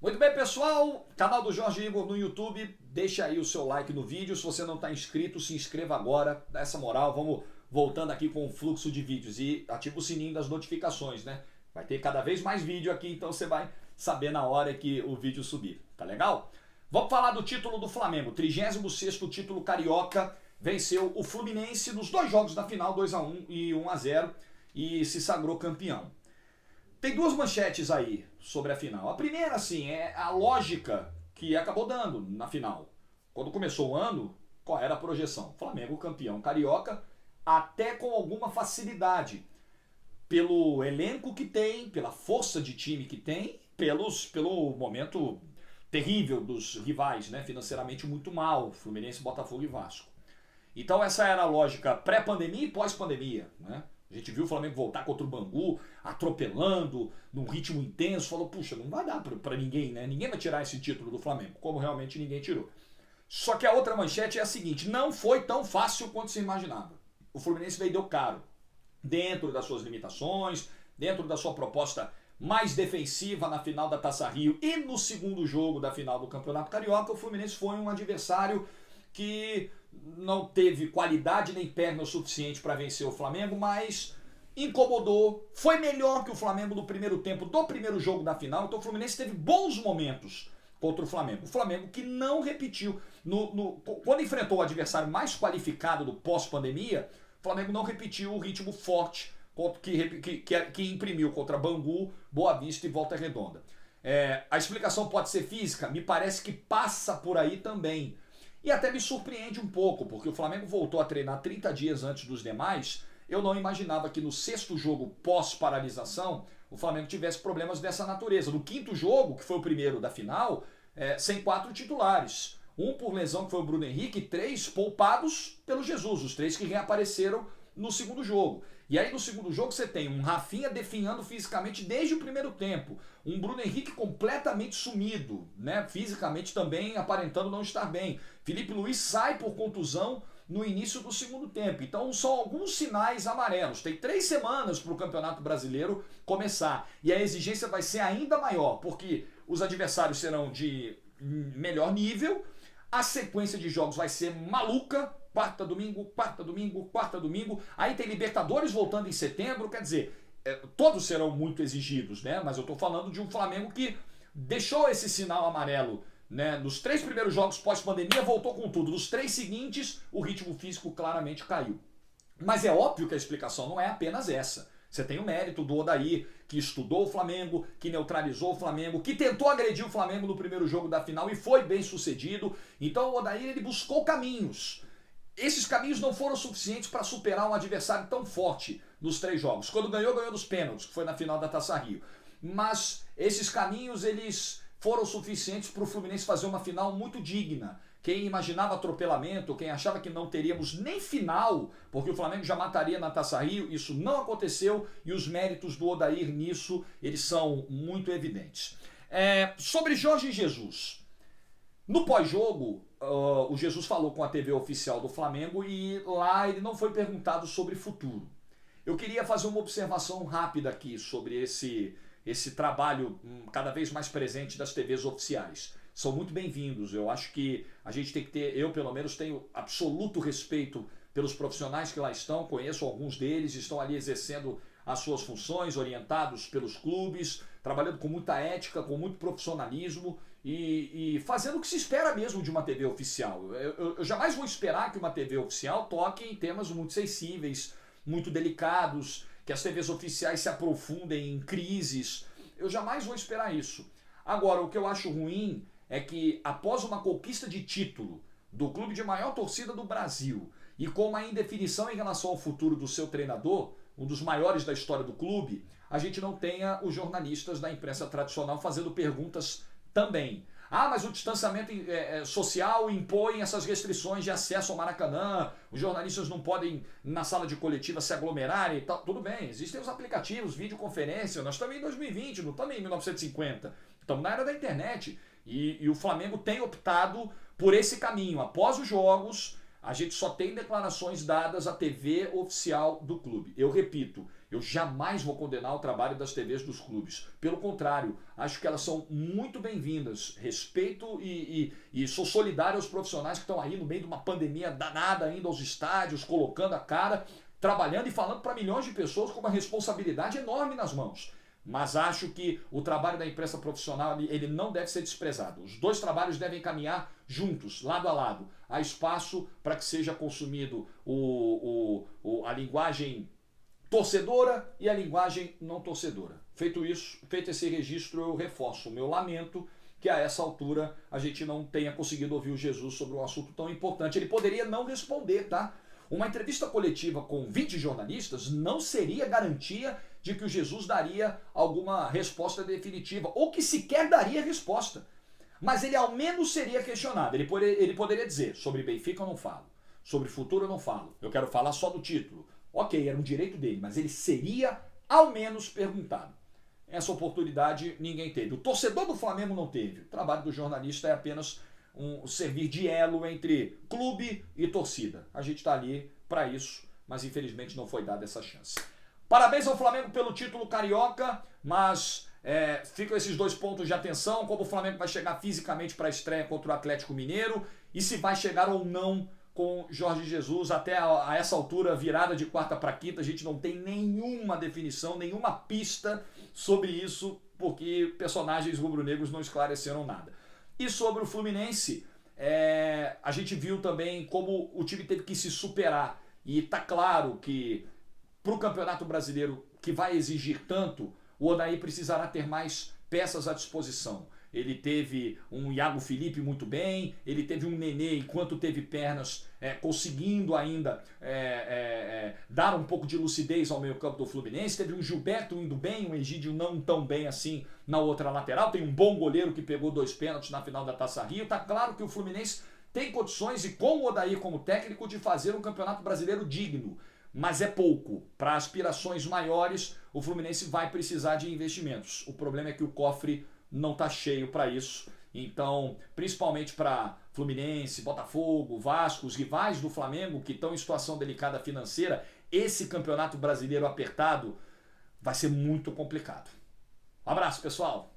Muito bem, pessoal, canal do Jorge Igor no YouTube, deixa aí o seu like no vídeo, se você não está inscrito, se inscreva agora, dá essa moral, vamos voltando aqui com o fluxo de vídeos e ativa o sininho das notificações, né? Vai ter cada vez mais vídeo aqui, então você vai saber na hora que o vídeo subir, tá legal? Vamos falar do título do Flamengo, 36º título carioca, venceu o Fluminense nos dois jogos da final, 2-1 e 1-0, e se sagrou campeão. Tem duas manchetes aí sobre a final. A primeira, assim, é a lógica que acabou dando na final. Quando começou o ano, qual era a projeção? Flamengo campeão carioca, até com alguma facilidade. Pelo elenco que tem, pela força de time que tem, pelo momento terrível dos rivais, né? Financeiramente muito mal, Fluminense, Botafogo e Vasco. Então essa era a lógica pré-pandemia e pós-pandemia, né? A gente viu o Flamengo voltar contra o Bangu, atropelando, num ritmo intenso, falou, puxa, não vai dar pra ninguém, né? Ninguém vai tirar esse título do Flamengo, como realmente ninguém tirou. Só que a outra manchete é a seguinte, não foi tão fácil quanto se imaginava. O Fluminense vendeu caro, dentro das suas limitações, dentro da sua proposta mais defensiva na final da Taça Rio e no segundo jogo da final do Campeonato Carioca, o Fluminense foi um adversário que não teve qualidade nem perna o suficiente para vencer o Flamengo, mas incomodou, foi melhor que o Flamengo no primeiro tempo do primeiro jogo da final, então o Fluminense teve bons momentos contra o Flamengo. O Flamengo que não repetiu, quando enfrentou o adversário mais qualificado do pós-pandemia, o Flamengo não repetiu o ritmo forte que imprimiu contra Bangu, Boa Vista e Volta Redonda. A explicação pode ser física? Me parece que passa por aí também. E até me surpreende um pouco, porque o Flamengo voltou a treinar 30 dias antes dos demais. Eu não imaginava que no sexto jogo pós-paralisação o Flamengo tivesse problemas dessa natureza. No quinto jogo, que foi o primeiro da final, sem 4 titulares. Um por lesão, que foi o Bruno Henrique, e 3 poupados pelo Jesus, os 3 que reapareceram no segundo jogo. E aí no segundo jogo você tem um Rafinha definhando fisicamente desde o primeiro tempo, um Bruno Henrique completamente sumido, né? Fisicamente também aparentando não estar bem. Felipe Luiz sai por contusão no início do segundo tempo. Então são alguns sinais amarelos. Tem 3 semanas para o Campeonato Brasileiro começar. E a exigência vai ser ainda maior, porque os adversários serão de melhor nível, a sequência de jogos vai ser maluca, quarta, domingo, quarta, domingo, quarta, domingo. Aí tem Libertadores voltando em setembro, quer dizer, todos serão muito exigidos, né? Mas eu tô falando de um Flamengo que deixou esse sinal amarelo, né? Nos 3 primeiros jogos pós-pandemia, voltou com tudo. Nos 3 seguintes, o ritmo físico claramente caiu. Mas é óbvio que a explicação não é apenas essa. Você tem o mérito do Odair, que estudou o Flamengo, que neutralizou o Flamengo, que tentou agredir o Flamengo no primeiro jogo da final e foi bem sucedido. Então o Odair ele buscou caminhos. Esses caminhos não foram suficientes para superar um adversário tão forte nos 3 jogos. Quando ganhou, ganhou nos pênaltis, que foi na final da Taça Rio. Mas esses caminhos eles foram suficientes para o Fluminense fazer uma final muito digna. Quem imaginava atropelamento, quem achava que não teríamos nem final, porque o Flamengo já mataria na Taça Rio, isso não aconteceu e os méritos do Odair nisso, eles são muito evidentes. Sobre Jorge Jesus. No pós-jogo, o Jesus falou com a TV oficial do Flamengo e lá ele não foi perguntado sobre futuro. Eu queria fazer uma observação rápida aqui sobre esse trabalho cada vez mais presente das TVs oficiais. São muito bem-vindos. Eu acho que a gente tem que ter, eu pelo menos tenho absoluto respeito pelos profissionais que lá estão, conheço alguns deles, estão ali exercendo as suas funções, orientados pelos clubes, trabalhando com muita ética, com muito profissionalismo e fazendo o que se espera mesmo de uma TV oficial. Eu jamais vou esperar que uma TV oficial toque em temas muito sensíveis, muito delicados, que as TVs oficiais se aprofundem em crises. Eu jamais vou esperar isso. Agora, o que eu acho ruim é que após uma conquista de título do clube de maior torcida do Brasil e com uma indefinição em relação ao futuro do seu treinador, um dos maiores da história do clube, a gente não tenha os jornalistas da imprensa tradicional fazendo perguntas também. Ah, mas o distanciamento social impõe essas restrições de acesso ao Maracanã, os jornalistas não podem na sala de coletiva se aglomerarem e tal. Tudo bem, existem os aplicativos, videoconferência, nós estamos em 2020, não estamos em 1950, estamos na era da internet. E o Flamengo tem optado por esse caminho. Após os jogos, a gente só tem declarações dadas à TV oficial do clube. Eu repito, Eu jamais vou condenar o trabalho das TVs dos clubes. Pelo contrário, acho que elas são muito bem-vindas. Respeito e sou solidário aos profissionais que estão aí no meio de uma pandemia danada, indo aos estádios, colocando a cara, trabalhando e falando para milhões de pessoas com uma responsabilidade enorme nas mãos. Mas acho que o trabalho da imprensa profissional ele não deve ser desprezado. Os dois trabalhos devem caminhar juntos, lado a lado. Há espaço para que seja consumido a linguagem torcedora e a linguagem não torcedora. Feito isso, feito esse registro, eu reforço o meu lamento que a essa altura a gente não tenha conseguido ouvir o Jesus sobre um assunto tão importante. Ele poderia não responder, tá? Uma entrevista coletiva com 20 jornalistas não seria garantia de que o Jesus daria alguma resposta definitiva, ou que sequer daria resposta. Mas ele ao menos seria questionado. Ele poderia dizer, sobre Benfica eu não falo, sobre futuro eu não falo, eu quero falar só do título. Ok, era um direito dele, mas ele seria ao menos perguntado. Essa oportunidade ninguém teve. O torcedor do Flamengo não teve. O trabalho do jornalista é apenas servir de elo entre clube e torcida. A gente está ali para isso, mas infelizmente não foi dada essa chance. Parabéns ao Flamengo pelo título carioca, mas ficam esses 2 pontos de atenção, como o Flamengo vai chegar fisicamente para a estreia contra o Atlético Mineiro e se vai chegar ou não com Jorge Jesus. Até a essa altura, virada de quarta para quinta, a gente não tem nenhuma definição, nenhuma pista sobre isso, porque personagens rubro-negros não esclareceram nada. E sobre o Fluminense, a gente viu também como o time teve que se superar. E tá claro que para o Campeonato Brasileiro, que vai exigir tanto, o Odair precisará ter mais peças à disposição. Ele teve um Iago Felipe muito bem, ele teve um Nenê, enquanto teve pernas, conseguindo ainda dar um pouco de lucidez ao meio campo do Fluminense. Teve um Gilberto indo bem, um Egídio não tão bem assim na outra lateral. Tem um bom goleiro que pegou 2 pênaltis na final da Taça Rio. Tá claro que o Fluminense tem condições, e com o Odair como técnico, de fazer um Campeonato Brasileiro digno. Mas é pouco. Para aspirações maiores, o Fluminense vai precisar de investimentos. O problema é que o cofre não está cheio para isso. Então, principalmente para Fluminense, Botafogo, Vasco, os rivais do Flamengo que estão em situação delicada financeira, esse Campeonato Brasileiro apertado vai ser muito complicado. Um abraço, pessoal!